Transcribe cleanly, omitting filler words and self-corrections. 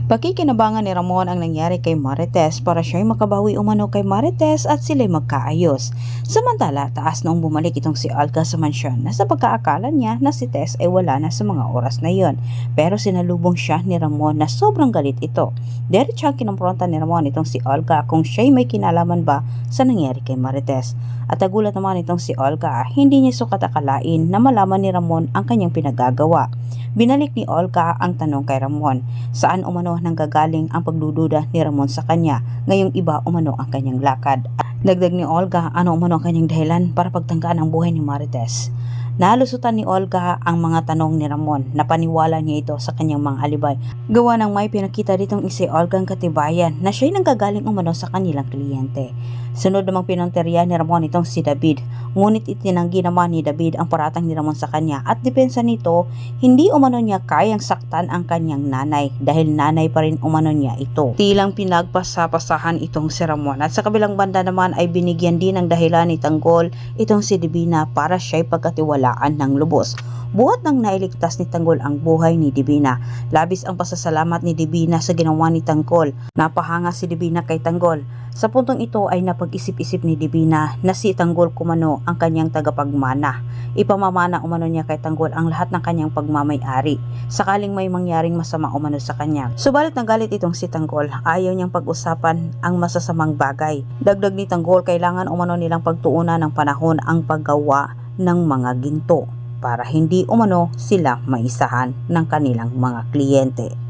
Pakikinabangan ni Ramon ang nangyari kay Marites para siya'y makabawi umano kay Marites at sila'y magkaayos. Samantala, taas noong bumalik itong si Olga sa mansyon na sa pagkaakala niya na si Tess ay wala na sa mga oras na yon. Pero sinalubong siya ni Ramon na sobrang galit ito. Diretsang kinompronta ni Ramon itong si Olga kung siya'y may kinalaman ba sa nangyari kay Marites. At nagulat naman itong si Olga, hindi niya sukat akalain na malaman ni Ramon ang kanyang pinagagawa. Binalik ni Olga ang tanong kay Ramon, saan umano nanggagaling ang pagdududa ni Ramon sa kanya, ngayong iba umano ang kanyang lakad. Dagdag ni Olga, ano umano ang kanyang dahilan para pagtangkaan ang buhay ni Marites. Nalusutan ni Olga ang mga tanong ni Ramon, napaniwala niya ito sa kanyang mga alibay. Gawa ng may pinakita ditong si Olga ang katibayan na siya'y nanggagaling umano sa kanilang kliyente. Sunod namang pinanterya ni Ramon itong si David, ngunit itinanggi naman ni David ang paratang ni Ramon sa kanya at depensa nito, hindi umano niya kayang saktan ang kanyang nanay dahil nanay pa rin umano niya ito. Tilang pinagpasapasahan itong si Ramon at sa kabilang banda naman ay binigyan din ng dahilan ni Tanggol itong si Divina para siya'y pagkatiwalaan ng lubos. Buhat nang nailigtas ni Tanggol ang buhay ni Divina. Labis ang pasasalamat ni Divina sa ginawa ni Tanggol. Napahanga si Divina kay Tanggol. Sa puntong ito ay napag-isip-isip ni Divina na si Tanggol kumano ang kanyang tagapagmana. Ipamamana umano niya kay Tanggol ang lahat ng kanyang pagmamay-ari, sakaling may mangyaring masama umano sa kanya. Subalit nagalit itong si Tanggol, ayaw niyang pag-usapan ang masasamang bagay. Dagdag ni Tanggol, kailangan umano nilang pagtuunan ng panahon ang paggawa ng mga ginto para hindi umano sila maisahan ng kanilang mga kliyente.